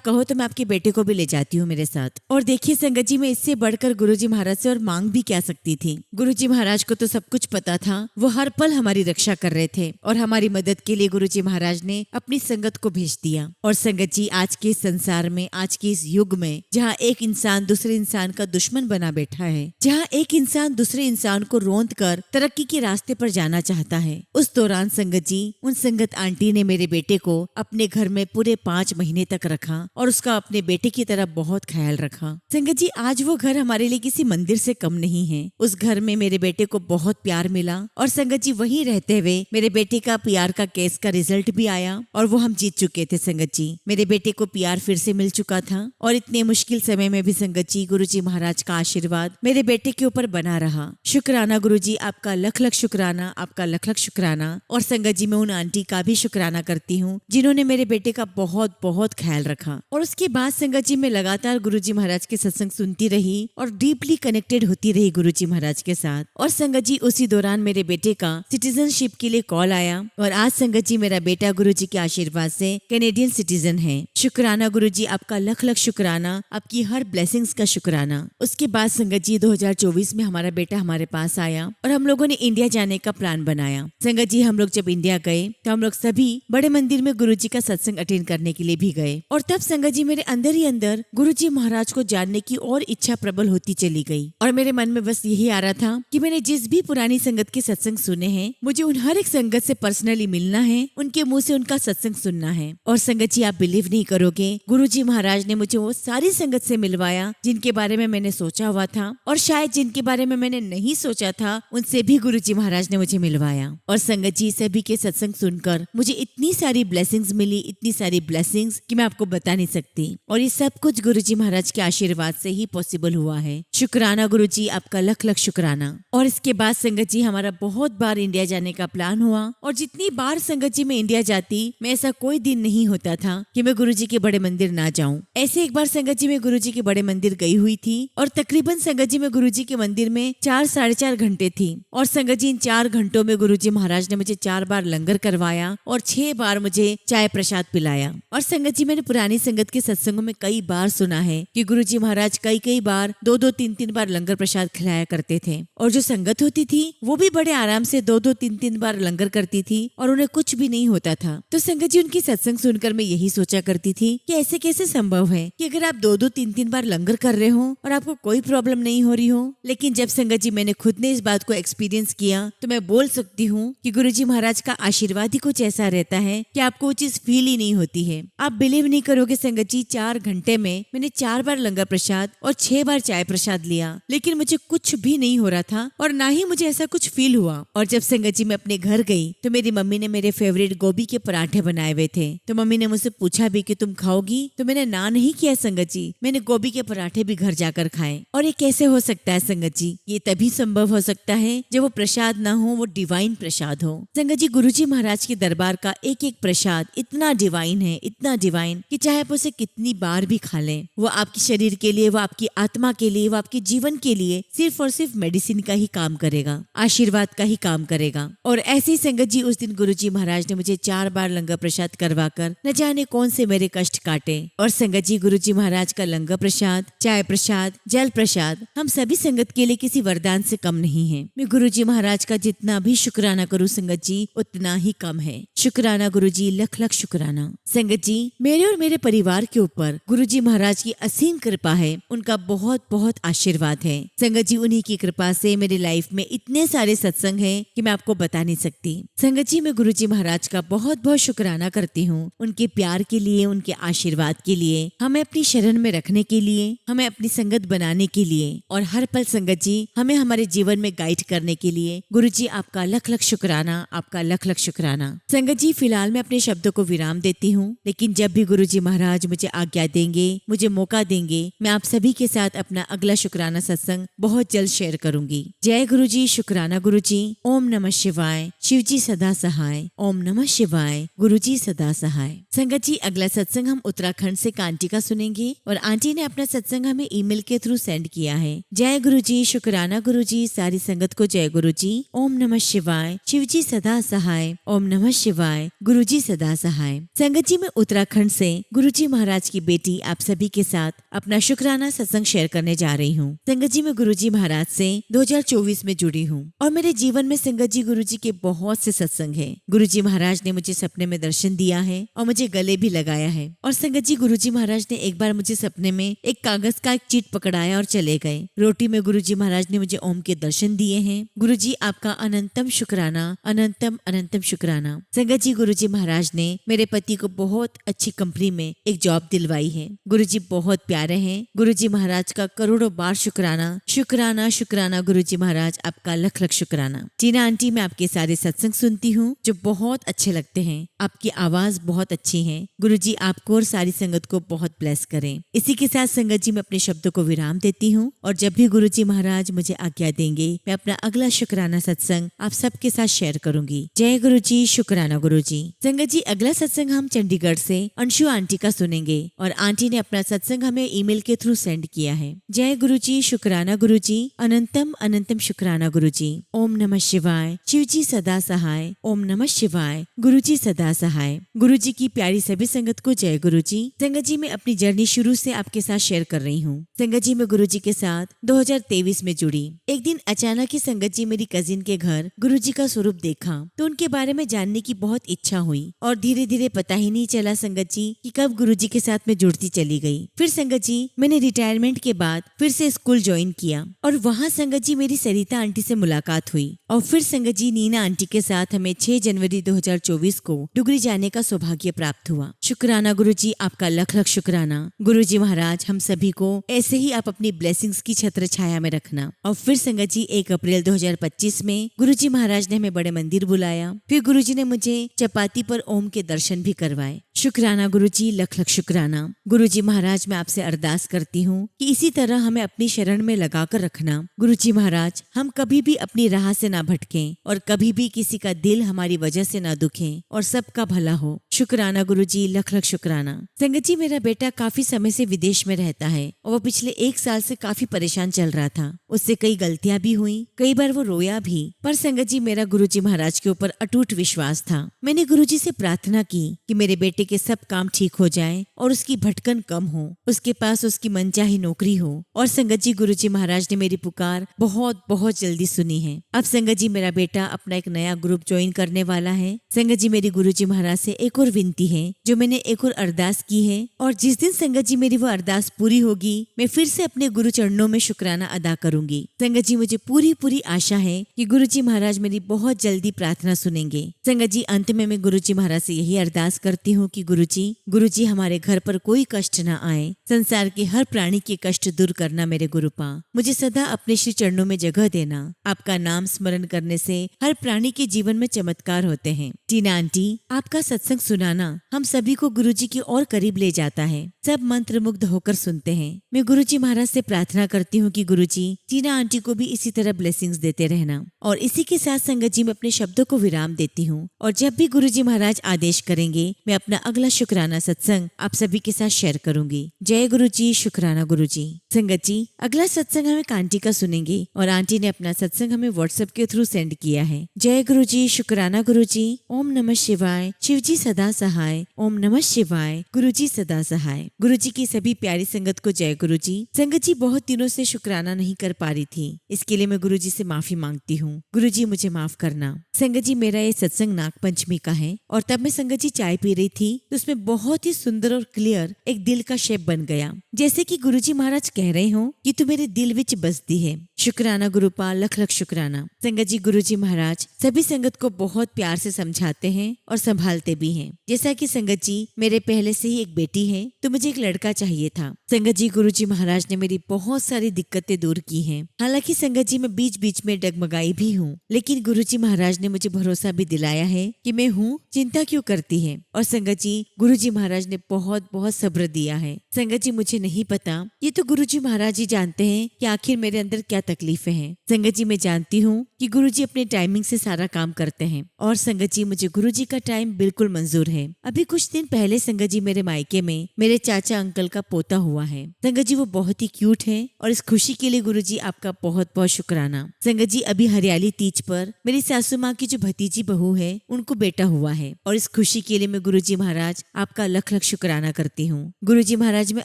कहो तो मैं आपके बेटे को भी ले जाती हूँ मेरे साथ। और देखिए संगत जी मैं इससे बढ़कर गुरुजी महाराज से और मांग भी क्या सकती थी। गुरुजी महाराज को तो सब कुछ पता था, वो हर पल हमारी रक्षा कर रहे थे, और हमारी मदद के लिए गुरुजी महाराज ने अपनी संगत को भेज दिया। और संगत जी आज के संसार में, आज के इस युग में, जहाँ एक इंसान दूसरे इंसान का दुश्मन बना बैठा है, जहाँ एक इंसान दूसरे इंसान को रौंद कर तरक्की के रास्ते पर जाना चाहता है, उस दौरान संगत जी उन संगत आंटी ने मेरे बेटे को अपने घर में पूरे 5 महीने तक रखा और उसका अपने बेटे की तरह बहुत ख्याल रखा। संगत जी आज वो घर हमारे लिए किसी मंदिर से कम नहीं है। उस घर में मेरे बेटे को बहुत प्यार मिला, और संगत जी वहीं रहते हुए मेरे बेटे का पीआर का केस का रिजल्ट भी आया और वो हम जीत चुके थे। संगत जी मेरे बेटे को पीआर फिर से मिल चुका था, और इतने मुश्किल समय में भी संगत जी गुरुजी महाराज का आशीर्वाद मेरे बेटे के ऊपर बना रहा। शुक्राना गुरुजी, आपका लख लख शुक्राना, आपका लख लख शुक्राना। और संगत जी मैं उन आंटी का भी शुक्राना करती हूँ जिन्होंने मेरे बेटे का बहुत बहुत ख्याल रखा। और उसके बाद संगत जी मैं लगातार गुरुजी महाराज के सत्संग सुनती रही और डीपली कनेक्टेड होती रही गुरुजी महाराज के साथ। और संगत जी उसी दौरान मेरे बेटे का सिटीजनशिप के लिए कॉल आया, और आज संगत जी मेरा बेटा गुरुजी के आशीर्वाद से कैनेडियन सिटीजन है। शुक्राना गुरुजी, आपका लख लख शुक्राना, आपकी हर ब्लेसिंग्स का शुक्राना। उसके बाद संगत जी 2024 में हमारा बेटा हमारे पास आया और हम लोगों ने इंडिया जाने का प्लान बनाया। संगत जी हम लोग जब इंडिया गए तो हम लोग सभी बड़े मंदिर में गुरुजी का सत्संग अटेंड करने के लिए भी गए, और तब संगत जी मेरे अंदर ही अंदर गुरुजी महाराज को जानने की और इच्छा प्रबल होती चली गई। और मेरे मन में बस यही आ रहा था कि मैंने जिस भी पुरानी संगत के सत्संग सुने हैं, मुझे उन हर एक संगत से पर्सनली मिलना है, उनके मुंह से उनका सत्संग सुनना है। और संगत जी आप बिलीव नहीं करोगे, गुरुजी महाराज ने मुझे वो सारी संगत से मिलवाया जिनके बारे में मैंने सोचा हुआ था, और शायद जिनके बारे में मैंने नहीं सोचा था उनसे भी गुरुजी महाराज ने मुझे मिलवाया। और संगत जी सभी के सत्संग सुनकर मुझे इतनी सारी ब्लेसिंग्स मिली, इतनी सारी ब्लेसिंग्स कि मैं आपको बता नहीं सकती। और ये सब कुछ गुरुजी महाराज के आशीर्वाद से ही पॉसिबल हुआ है। शुक्राना गुरुजी, आपका लख लख शुक्राना। और इसके बाद संगत जी हमारा बहुत बार इंडिया जाने का प्लान हुआ, और जितनी बार संगत जी मैं इंडिया जाती, मैं ऐसा कोई दिन नहीं होता था कि मैं गुरुजी के बड़े मंदिर ना जाऊं। ऐसे एक बार संगत जी मैं गुरुजी के बड़े मंदिर गई हुई थी, और तकरीबन संगत जी मैं गुरुजी के मंदिर में 4 साढ़े 4 घंटे थी। और संगत जी इन 4 घंटों में गुरुजी महाराज ने मुझे 4 बार लंगर करवाया और 6 बार मुझे चाय प्रसाद पिलाया। और संगत जी मैंने पुरानी संगत के सत्संगों में कई बार सुना है कि गुरुजी महाराज कई बार 2-2 3-3 बार लंगर प्रसाद खिलाया करते थे, और जो संगत होती थी वो भी बड़े आराम से 2-2 3-3 बार लंगर करती थी और उन्हें कुछ भी नहीं होता था। तो संगत जी उनकी सत्संग सुनकर मैं यही सोचा करती थी कि ऐसे कैसे संभव है कि अगर आप 2-2 3-3 बार लंगर कर रहे हो और आपको कोई प्रॉब्लम नहीं हो रही हो। लेकिन जब संगत जी मैंने खुद ने इस बात को एक्सपीरियंस किया तो मैं बोल सकती हूँ कि गुरुजी महाराज का आशीर्वाद ही कुछ ऐसा रहता है कि आपको वो चीज फील ही नहीं होती है। आप बिलीव नहीं करोगे संगत जी 4 घंटे में मैंने 4 बार लंगर प्रसाद और 6 बार चाय प्रसाद लिया, लेकिन मुझे कुछ भी नहीं हो रहा था और ना ही मुझे ऐसा कुछ फील हुआ। और जब संगत जी मैं अपने घर गई तो मेरी मम्मी ने मेरे फेवरेट गोभी के पराठे बनाए हुए थे। तो मम्मी ने मुझसे पूछा भी कि तुम खाओगी, तो मैंने ना नहीं किया संगत जी। मैंने गोभी के पराठे भी घर जाकर खाए। और ये कैसे हो सकता है संगत जी? ये तभी संभव हो सकता है जब वो प्रसाद ना हो, वो डिवाइन प्रसाद हो। संगत जी गुरुजी महाराज के दरबार का एक एक प्रसाद इतना डिवाइन है, इतना डिवाइन कि चाहे आप उसे कितनी बार भी खा लें, वो आपके शरीर के लिए, वो आपकी आत्मा के लिए, वो आपके जीवन के लिए सिर्फ और सिर्फ मेडिसिन का ही काम करेगा, आशीर्वाद का ही काम करेगा। और ऐसे ही संगत जी उस दिन गुरुजी महाराज ने मुझे 4 बार लंगर प्रसाद करवाकर न जाने कौन से मेरे कष्ट काटे। और संगत जी गुरुजी महाराज का लंगर प्रसाद, चाय प्रसाद, जल प्रसाद हम सभी संगत के लिए किसी वरदान से कम नहीं है। मैं गुरुजी महाराज का जितना भी शुक्राना करूँ संगत जी उतना ही कम है। शुक्राना गुरुजी, लख लख शुक्राना। संगत जी मेरे और मेरे परिवार के ऊपर गुरुजी महाराज की असीम कृपा है, उनका बहुत बहुत आशीर्वाद है। संगत जी उन्हीं की कृपा से मेरी लाइफ में इतने सारे सत्संग हैं कि मैं आपको बता नहीं सकती। संगत जी मैं गुरुजी महाराज का बहुत बहुत शुक्राना करती हूँ, उनके प्यार के लिए, उनके आशीर्वाद के लिए, हमें अपनी शरण में रखने के लिए, हमें अपनी संगत बनाने के लिए, और हर पल संगत जी हमें हमारे जीवन में गाइड करने के लिए। गुरुजी आपका लख लख शुक्राना, आपका लख लख शुक्राना। संगत जी फिलहाल मैं अपने शब्दों को विराम देती हूँ, लेकिन जब भी गुरुजी महाराज मुझे आज्ञा देंगे, मुझे मौका देंगे, मैं आप सभी के साथ अपना अगला शुक्राना सत्संग बहुत जल्द शेयर करूंगी। जय गुरुजी, शुक्राना गुरुजी। ओम नमः शिवाय। शिवजी सदा सहाय। ओम नमः शिवाय। गुरुजी सदा सहाय। संगत जी, अगला सत्संग हम उत्तराखंड से कांटी का सुनेंगे और आंटी ने अपना सत्संग हमें ईमेल के थ्रू सेंड किया है। जय गुरुजी, शुक्राना गुरुजी। सारी संगत को जय गुरुजी। ओम नमः शिवाय। शिवजी सदा सहाय। ओम नमः शिवाय। गुरुजी सदा सहाय। संगत जी, मैं उत्तराखंड से गुरुजी महाराज की बेटी आप सभी के साथ अपना शुक्राना सत्संग शेयर करने जा रही हूँ। संगत जी, मैं गुरुजी महाराज से 2024 में जुड़ी हूँ और मेरे जीवन में संगत जी गुरुजी के बहुत से सत्संग हैं। गुरुजी महाराज ने मुझे सपने में दर्शन दिया है और मुझे गले भी लगाया है। और संगत जी, गुरुजी महाराज ने एक बार मुझे सपने में एक कागज का एक चीट पकड़ाया और चले गए। रोटी में गुरुजी महाराज ने मुझे ओम के दर्शन दिए हैं। गुरुजी आपका अनंतम शुक्राना, अनंतम अनंतम शुक्राना। संगत जी, गुरुजी महाराज ने मेरे पति को बहुत अच्छी कंपनी में एक जॉब दिलवाई है। गुरुजी बहुत प्यारे हैं। गुरुजी महाराज का करोड़ों बार शुक्राना, शुक्राना, शुक्राना। गुरुजी महाराज आपका लख लख शुक्राना। टीना आंटी, मैं आपके सारे सत्संग सुनती हूँ जो बहुत अच्छे लगते हैं। आपकी आवाज बहुत अच्छी है। गुरुजी आपको और सारी संगत को बहुत ब्लेस करें। इसी के साथ संगत जी, मैं अपने शब्दों को विराम देती हूँ और जब भी गुरुजी महाराज मुझे आज्ञा देंगे, मैं अपना अगला शुक्राना सत्संग आप सबके साथ शेयर करूंगी। जय गुरुजी, शुक्राना गुरुजी। संगत जी, अगला सत्संग हम चंडीगढ़ से अंशु आंटी का सुनेंगे और आंटी ने अपना सत्संग हमें ईमेल के थ्रू सेंड किया है। जय गुरुजी, शुक्राना गुरुजी। अनंतम अनंतम शुक्राना गुरुजी। ओम नमः शिवाय। शिवजी सदा सहाय। ओम नमः शिवाय। गुरुजी सदा सहाय। गुरुजी की प्यारी सभी संगत को जय गुरुजी। संगत जी, मैं अपनी जर्नी शुरू से आपके साथ शेयर कर रही हूँ। संगत जी, मैं गुरुजी के साथ 2023 में जुड़ी। एक दिन अचानक ही संगत जी मेरी कजिन के घर गुरुजी का स्वरूप देखा तो उनके बारे में जानने की बहुत इच्छा हुई और धीरे धीरे पता ही नहीं चला संगत जी कि कब गुरुजी के साथ मैं जुड़ती चली गई। फिर संगत जी, मैंने रिटायरमेंट के बाद फिर से स्कूल ज्वाइन किया और वहाँ संगत जी मेरी सरिता आंटी से मुलाकात हुई और फिर संगत जी नीना आंटी के साथ हमें 6 जनवरी 2024 को डुगरी जाने का सौभाग्य प्राप्त हुआ। शुक्राना गुरुजी, आपका लख लख शुक्राना। गुरुजी महाराज हम सभी को ऐसे ही आप अपनी ब्लेसिंग्स की छत्र छाया में रखना। और फिर संगत जी 1 अप्रैल 2025 में गुरुजी महाराज ने हमें बड़े मंदिर बुलाया। फिर गुरुजी ने मुझे चपाती पर ओम के दर्शन भी करवाए। शुक्राना गुरुजी, लख लख शुक्राना। गुरुजी महाराज, मैं आपसे अरदास करती हूँ कि इसी तरह हमें अपनी शरण में लगा कर रखना। गुरुजी महाराज, हम कभी भी अपनी राह से ना भटकें और कभी भी किसी का दिल हमारी वजह से ना दुखे और सबका भला हो। शुक्राना गुरुजी, लख लख शुक्राना। संगत जी, मेरा बेटा काफी समय से विदेश में रहता है और वो पिछले 1 साल से काफी परेशान चल रहा था। उससे कई गलतियां भी हुई, कई बार वो रोया भी, पर संगत जी मेरा गुरुजी महाराज के ऊपर अटूट विश्वास था। मैंने गुरुजी से प्रार्थना की कि मेरे बेटे के सब काम ठीक हो जाए और उसकी भटकन कम हो, उसके पास उसकी मनचाही नौकरी हो। और संगत जी, गुरुजी महाराज ने मेरी पुकार बहुत बहुत जल्दी सुनी है। अब संगत जी, मेरा बेटा अपना एक नया ग्रुप ज्वाइन करने वाला है। संगत जी, मेरी गुरुजी महाराज से एक और विनती है, जो मैंने एक और अरदास की है और जिस दिन संगत जी मेरी वो अरदास पूरी होगी, मैं फिर से अपने गुरु चरणों में शुक्राना अदा करूंगी। संगत जी, मुझे पूरी पूरी आशा है कि गुरुजी महाराज मेरी बहुत जल्दी प्रार्थना सुनेंगे। संगत जी, अंत में मैं गुरुजी महाराज से यही अरदास करती हूँ कि गुरुजी हमारे घर पर कोई कष्ट न आए। संसार के हर प्राणी के कष्ट दूर करना मेरे गुरुपा। मुझे सदा अपने श्री चरणों में जगह देना। आपका नाम स्मरण करने से हर प्राणी के जीवन में चमत्कार होते हैं। टीना आंटी, आपका सत्संग सुनाना हम सभी को गुरुजी की और करीब ले जाता है। सब मंत्र मुग्ध होकर सुनते हैं। मैं गुरुजी महाराज से प्रार्थना करती हूँ कि गुरुजी टीना आंटी को भी इसी तरह ब्लेसिंग्स देते रहना। और इसी के साथ संगत जी, मैं अपने शब्दों को विराम देती हूँ और जब भी गुरुजी महाराज आदेश करेंगे, मैं अपना अगला शुक्राना सत्संग आप सभी के साथ शेयर करूंगी। जय गुरुजी, शुक्राना गुरुजी। संगत जी, अगला सत्संग हमें कांटी का सुनेंगे और आंटी ने अपना सत्संग हमें व्हाट्सएप के थ्रू सेंड किया है। जय गुरुजी, शुक्राना गुरुजी। ओम नमः शिवाय। शिवजी सदा सहाय। ओम नमः शिवाय। गुरुजी सदा सहाय। गुरुजी की सभी प्यारी संगत को जय गुरुजी। संगत जी, बहुत दिनों से शुक्राना नहीं कर पा रही थी, इसके लिए मैं गुरुजी से माफी मांगती हूँ। गुरुजी मुझे माफ करना। संगत जी, मेरा ये सत्संग नागपंचमी का है और तब मैं संगत जी चाय पी रही थी तो उसमें बहुत ही सुंदर और क्लियर एक दिल का शेप बन गया, जैसे कि गुरुजी महाराज कह रहे हो कि तू मेरे दिल विच बसती है। शुक्राना गुरुपाल, लख लख शुक्राना। संगत जी, गुरुजी महाराज सभी संगत को बहुत प्यार से समझाते हैं और संभालते भी हैं। जैसा कि संगत जी मेरे पहले से ही एक बेटी है, तो मुझे एक लड़का चाहिए था। संगत जी, गुरुजी महाराज ने मेरी बहुत सारी दिक्कतें दूर की हैं। हालांकि संगत जी मैं बीच बीच में डगमगाई भी हूँ, लेकिन गुरुजी महाराज ने मुझे भरोसा भी दिलाया है कि मैं हूँ, चिंता क्यों करती है। और संगत जी, गुरुजी महाराज ने बहुत बहुत सब्र दिया है। संगत जी, मुझे नहीं पता, ये तो गुरुजी महाराज ही जानते हैं कि आखिर मेरे अंदर क्या तकलीफें हैं। संगत जी, मैं जानती हूँ कि गुरुजी अपने टाइमिंग से सारा काम करते हैं और संगत जी मुझे गुरुजी का टाइम बिल्कुल मंजूर है। अभी कुछ दिन पहले संगत जी मेरे मायके में मेरे चाचा अंकल का पोता हुआ है। संगत जी, वो बहुत ही क्यूट है और इस खुशी के लिए गुरुजी आपका बहुत बहुत शुक्राना। संगत जी, अभी हरियाली तीज पर मेरी सासू माँ की जो भतीजी बहू है, उनको बेटा हुआ है और इस खुशी के लिए मैं गुरुजी महाराज आपका लख लख शुक्राना करती हूँ। गुरुजी महाराज, मैं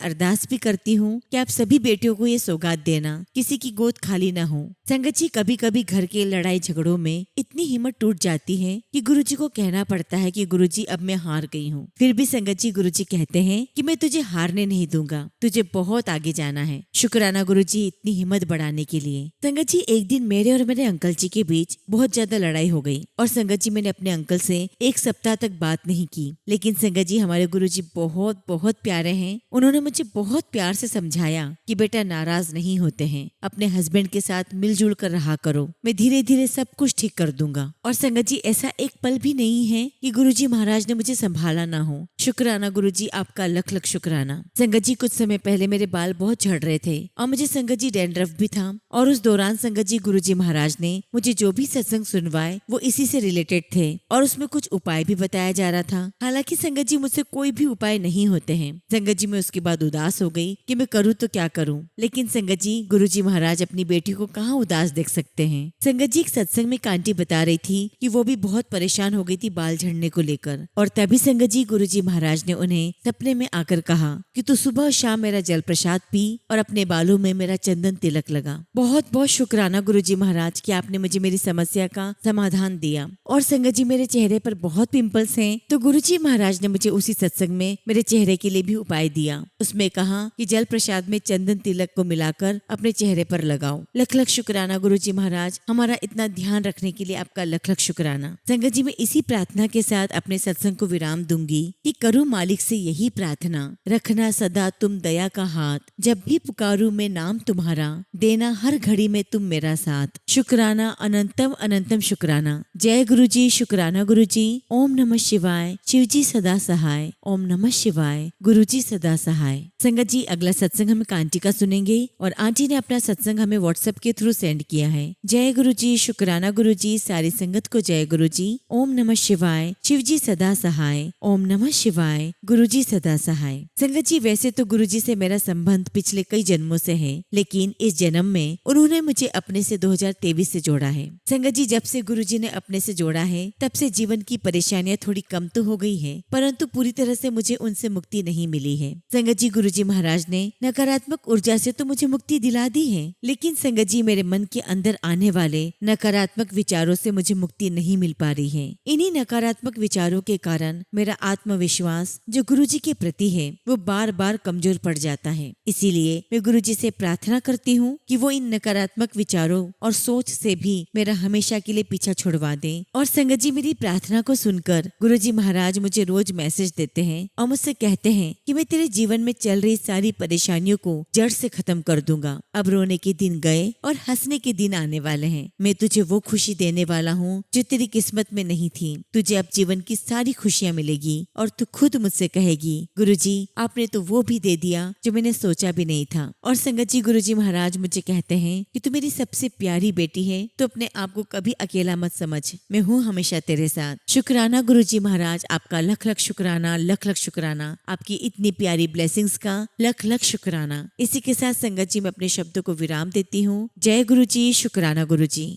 अरदास भी करती हूँ कि आप सभी बेटियों को ये सौगात देना, किसी की गोद खाली ना हो। संगत जी, कभी कभी घर के लड़ाई झगड़ों में इतनी हिम्मत टूट जाती है कि गुरुजी को कहना पड़ता है कि गुरुजी अब मैं हार गई हूँ। फिर भी संगत जी, गुरुजी कहते हैं कि मैं तुझे हारने नहीं दूंगा, तुझे बहुत आगे जाना है। शुक्राना गुरुजी इतनी हिम्मत बढ़ाने के लिए। संगत जी, एक दिन मेरे और मेरे अंकल जी के बीच बहुत ज्यादा लड़ाई हो गई और संगत जी मैंने अपने अंकल से एक सप्ताह तक बात नहीं की। लेकिन संगत जी, हमारे गुरुजी बहुत बहुत प्यारे हैं। उन्होंने मुझे बहुत प्यार से समझाया कि बेटा नाराज नहीं होते हैं, अपने हस्बैंड के साथ मिलजुल कर रहा करो, मैं धीरे धीरे सब कुछ ठीक कर दूंगा। और संगत जी, ऐसा एक पल भी नहीं है कि गुरुजी महाराज ने मुझे संभाला ना हो। शुक्राना गुरुजी, आपका लख लख शुक्राना। संगत जी, कुछ समय पहले मेरे बाल बहुत झड़ रहे थे और मुझे संगत जी डैंड्रफ भी था और उस दौरान संगत जी गुरुजी महाराज ने मुझे जो भी सत्संग सुनवाए वो इसी से रिलेटेड थे और उसमें कुछ उपाय भी बताया जा रहा था। हालांकि संगत जी मुझसे कोई भी उपाय नहीं होते हैं। संगत जी, मैं उसके बाद उदास हो गई कि मैं करूँ तो क्या करूँ। लेकिन संगत जी, गुरुजी महाराज अपनी बेटी को कहाँ उदास देख सकते हैं। संगत जी, एक सत्संग में एक आंटी बता रही थी कि वो भी बहुत परेशान हो गई थी बाल झड़ने को लेकर और तभी संगत जी गुरुजी महाराज ने उन्हें सपने में आकर कहा कि तू सुबह और शाम मेरा जल प्रसाद पी और अपने बालों में मेरा चंदन तिलक लगा। बहुत बहुत शुक्राना गुरुजी महाराज कि आपने मुझे मेरी समस्या का समाधान दिया। और संगत जी, मेरे चेहरे पर बहुत पिंपल्स हैं, तो गुरुजी महाराज ने मुझे उसी सत्संग में मेरे चेहरे के लिए भी उपाय दिया। उसमें कहा कि जल प्रसाद में चंदन तिलक को मिलाकर अपने चेहरे पर लगाओ। लख लख शुक्राना गुरुजी महाराज, हमारा इतना ध्यान रखने के लिए आपका लख लख शुक्राना। संगत जी, मैं इसी प्रार्थना के साथ अपने सत्संग को विराम दूंगी कि करूँ मालिक से यही प्रार्थना, रखना सदा तुम दया का हाथ, जब भी पुकारूं मैं नाम तुम्हारा, देना हर घड़ी में तुम मेरा साथ। शुक्राना अनंतम अनंतम शुक्राना। जय गुरुजी, शुक्राना गुरुजी। ओम नमः शिवाय। शिवजी सदा सहाय। ओम नमः शिवाय। गुरुजी सदा सहाय। संगत जी, अगला सत्संग हम एक आंटी का सुनेंगे और आंटी ने अपना सत्संग हमें व्हाट्सएप के थ्रू सेंड किया है। जय गुरुजी, शुक्राना गुरुजी। सारी संगत को जय गुरुजी। ओम नमः शिवाय। शिवजी सदा सहाय। ओम नमः शिवाय। गुरुजी सदा सहाय। संगत जी, वैसे तो गुरुजी से मेरा संबंध पिछले कई जन्मों से है, लेकिन इस जन्म में उन्होंने मुझे अपने से 2023 से जोड़ा है। संगत जी, जब से गुरुजी ने अपने से जोड़ा है तब से जीवन की परेशानियां थोड़ी कम तो हो गई है, परंतु पूरी तरह से मुझे उनसे मुक्ति नहीं मिली है। संगत जी, गुरुजी महाराज ने नकारात्मक ऊर्जा से तो मुझे मुक्ति दिला दी है, लेकिन संगत जी मेरे मन के अंदर आने वाले नकारात्मक विचारों से मुझे मुक्ति नहीं मिल पा रही है। इन्हीं नकारात्मक विचारों के कारण मेरा आत्मविश्वास जो गुरुजी के प्रति है वो बार बार कमजोर पड़ जाता है। इसीलिए मैं गुरुजी से प्रार्थना करती हूँ कि वो इन नकारात्मक विचारों और सोच से भी मेरा हमेशा के लिए पीछा छुड़वा दें। और संगत जी, मेरी प्रार्थना को सुनकर गुरुजी महाराज मुझे रोज मैसेज देते हैं और मुझसे कहते हैं कि मैं तेरे जीवन में चल रही सारी परेशानियों को जड़ से खत्म कर दूंगा। अब रोने के दिन गए और हंसने के दिन आने वाले हैं। मैं तुझे वो खुशी देने वाला हूँ जो तेरी किस्मत में नहीं थी। तुझे अब जीवन की सारी खुशियाँ मिलेगी और तू खुद मुझसे कहेगी, गुरुजी आपने तो वो भी दे दिया जो मैंने सोचा भी नहीं था। और संगत जी, गुरुजी महाराज मुझे कहते हैं कि तू मेरी सबसे प्यारी बेटी है, तो अपने आप को कभी अकेला मत समझ, मैं हूँ हमेशा तेरे साथ। शुक्राना गुरुजी महाराज, आपका लख लख शुक्राना, लख लख शुक्राना। आपकी इतनी प्यारी ब्लेसिंग्स का लख लख शुक्राना। इसी के साथ संगत जी मैं अपने शब्दों को विराम देती हूँ। जय गुरुजी, शुक्राना गुरुजी।